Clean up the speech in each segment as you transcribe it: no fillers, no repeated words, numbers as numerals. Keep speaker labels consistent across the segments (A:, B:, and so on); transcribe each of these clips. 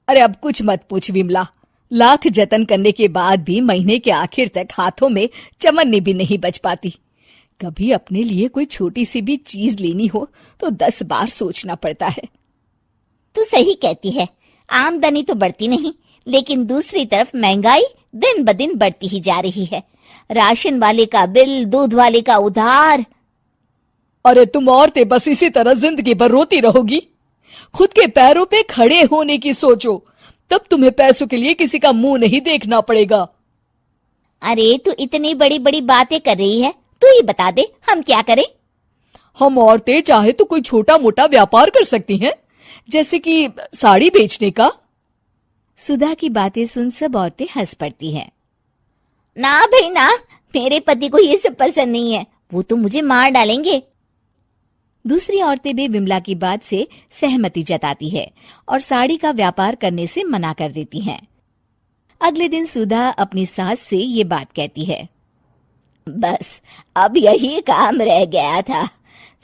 A: अरे अब कुछ मत पूछ विमला, लाख जतन करने के बाद भी महीने के आखिर तक हाथों में चमन्नी भी नहीं बच पाती। कभी अपने लिए कोई छोटी सी भी चीज लेनी हो तो 10 बार सोचना पड़ता है।
B: तू सही कहती है, आमदनी तो बढ़ती नहीं, लेकिन दूसरी तरफ महंगाई दिन ब दिन बढ़ती ही जा रही है। राशन वाले का बिल, दूध वाले का उधार।
A: अरे तुम औरतें बस इसी तरह जिंदगी भर रोती रहोगी। खुद के पैरों पे खड़े होने की सोचो, तब तुम्हें पैसों के लिए किसी का मुंह नहीं देखना पड़ेगा।
B: अरे तू इतनी बड़ी बड़ी बातें कर रही है, तू ही बता दे हम क्या करें।
A: हम औरतें चाहे तो कोई छोटा मोटा व्यापार कर सकती हैं, जैसे कि साड़ी बेचने का।
C: सुधा की बातें सुन सब औरतें हंस पड़ती हैं।
B: ना भाई ना, मेरे पति को ये सब पसंद नहीं है, वो तो मुझे मार डालेंगे।
C: दूसरी औरतें भी विमला की बात से सहमति जताती है और साड़ी का व्यापार करने से मना कर देती हैं। अगले दिन सुधा अपनी सास से ये बात कहती है।
B: बस अब यही काम रह गया था,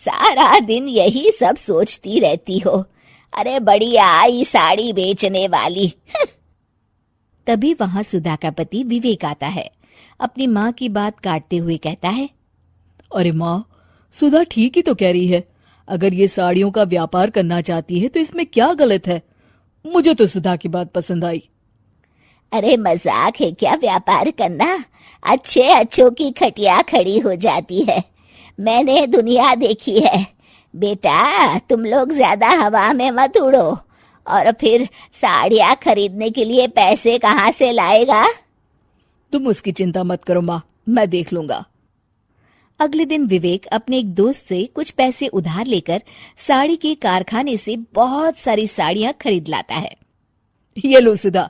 B: सारा दिन यही सब सोचती रहती हो। अरे बढ़िया आई साड़ी बेचने वाली।
C: तभी वहां सुधा का पति विवेक आता है। अपनी माँ की बात काटते हुए कहता है,
A: अरे माँ, सुधा ठीक ही तो कह रही है। अगर ये साड़ियों का व्यापार करना चाहती है तो इसमें क्या गलत है। मुझे तो सुधा की बात पसंद आई।
B: अरे मजाक है क्या व्यापार करना, अच्छे अच्छों की खटिया खड़ी हो जाती है। मैंने दुनिया देखी है। बेटा तुम लोग ज्यादा हवा में मत उड़ो, और फिर साड़ियाँ खरीदने के लिए पैसे कहाँ से लाएगा।
A: तुम उसकी चिंता मत करो माँ, मैं देख लूंगा।
C: अगले दिन विवेक अपने एक दोस्त से कुछ पैसे उधार लेकर साड़ी के कारखाने से बहुत सारी साड़ियां खरीद लाता है।
A: ये लो सुधा,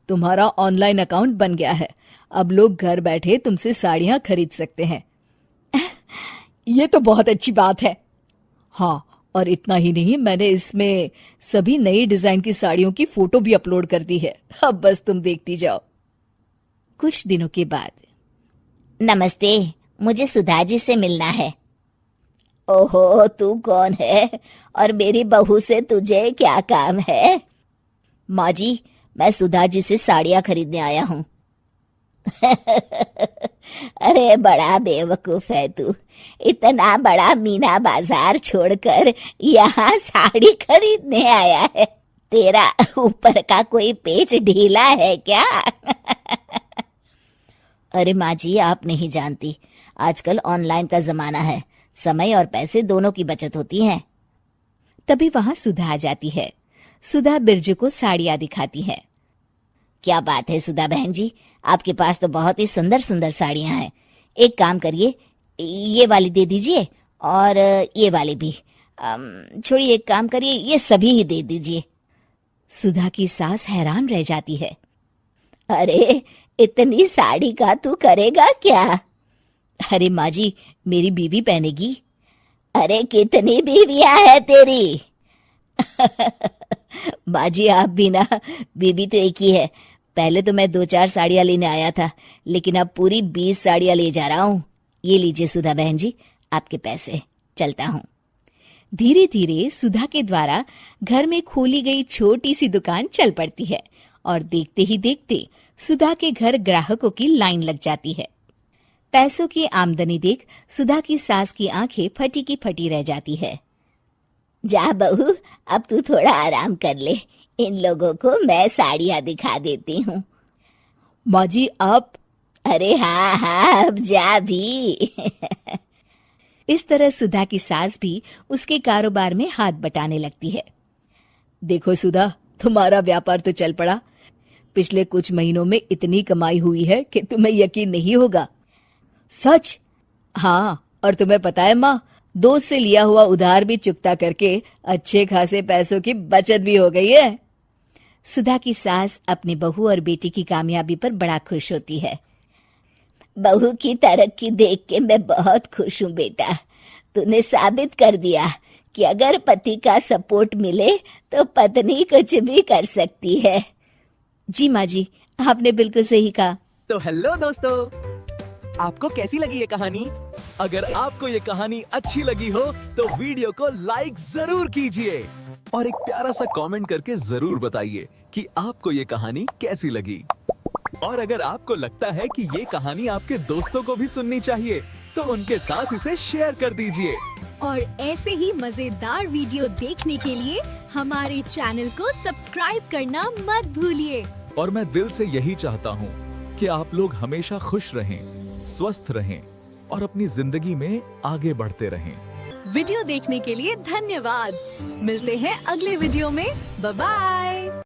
A: तुम्हारा ऑनलाइन अकाउंट बन गया है। अब लोग घर बैठे तुमसे साड़ियां खरीद सकते हैं। ये तो बहुत अच्छी बात है। हाँ, और इतना ही नहीं, मैंने इसमें सभी नई डिजाइन की साड़ियों की फोटो भी अपलोड कर दी है। अब बस तुम देखती जाओ।
C: कुछ दिनों के बाद।
B: नमस्ते, मुझे सुधा जी से मिलना है। ओहो, तू कौन है और मेरी बहू से तुझे क्या काम है। माँ जी, मैं सुधा जी से साड़ियाँ खरीदने आया हूँ। अरे बड़ा बेवकूफ है तू, इतना बड़ा मीना बाजार छोड़कर यहाँ साड़ी खरीदने आया है। तेरा ऊपर का कोई पेच ढीला है क्या। अरे माँ जी, आप नहीं जानती, आजकल ऑनलाइन का जमाना है, समय और पैसे दोनों की बचत होती है।
C: तभी वहां सुधा आ जाती है। सुधा बिरजू को साड़ियां दिखाती है।
B: क्या बात है सुधा बहन जी, आपके पास तो बहुत ही सुंदर सुंदर साड़ियां हैं। एक काम करिए, ये वाली दे दीजिए और ये वाली भी। छोड़िए, एक काम करिए, ये सभी ही दे दीजिए।
C: सुधा की सास हैरान रह जाती है।
B: अरे इतनी साड़ी का तू करेगा क्या।
C: अरे माँ जी, मेरी बीवी पहनेगी।
B: अरे कितनी बीवियां है तेरी।
C: माँ जी, आप भी ना, बीवी तो एक ही है। पहले तो मैं 2-4 साड़ियाँ लेने आया था, लेकिन अब पूरी 20 साड़ियाँ ले जा रहा हूँ। ये लीजिए सुधा बहन जी, आपके पैसे, चलता हूँ। धीरे धीरे सुधा के द्वारा घर में खोली गई छोटी सी दुकान चल पड़ती है और देखते ही देखते सुधा के घर ग्राहकों की लाइन लग जाती है। पैसों की आमदनी देख सुधा की सास की आंखें फटी की फटी रह जाती है।
B: जा बहू, अब तू थोड़ा आराम कर ले, इन लोगों को मैं साड़ियाँ दिखा देती हूँ।
A: माँ जी आप।
B: अरे हाँ हाँ, अब जा भी।
C: इस तरह सुधा की सास भी उसके कारोबार में हाथ बटाने लगती है।
A: देखो सुधा, तुम्हारा व्यापार तो चल पड़ा। पिछले कुछ महीनों में इतनी कमाई हुई है कि तुम्हें यकीन नहीं होगा। सच? हाँ, और तुम्हें पता है माँ, दोस्त से लिया हुआ उधार भी चुकता करके अच्छे खासे पैसों की बचत भी हो गई है।
C: सुधा की सास अपनी बहू और बेटी की कामयाबी पर बड़ा खुश होती है।
B: बहू की तरक्की देख के मैं बहुत खुश हूँ बेटा। तूने साबित कर दिया कि अगर पति का सपोर्ट मिले तो पत्नी कुछ भी कर सकती है।
C: जी माँ जी, आपने बिल्कुल सही कहा।
D: तो हेलो दोस्तों, आपको कैसी लगी ये कहानी? अगर आपको ये कहानी अच्छी लगी हो तो वीडियो को लाइक जरूर कीजिए
E: और एक प्यारा सा कमेंट करके जरूर बताइए कि आपको ये कहानी कैसी लगी। और अगर आपको लगता है कि ये कहानी आपके दोस्तों को भी सुननी चाहिए तो उनके साथ इसे शेयर कर दीजिए।
F: और ऐसे ही मजेदार वीडियो देखने के लिए हमारे चैनल को सब्सक्राइब करना मत भूलिए।
E: और मैं दिल से यही चाहता हूँ कि आप लोग हमेशा खुश रहें, स्वस्थ रहें और अपनी जिंदगी में आगे बढ़ते रहें।
F: वीडियो देखने के लिए धन्यवाद। मिलते हैं अगले वीडियो में। Bye bye.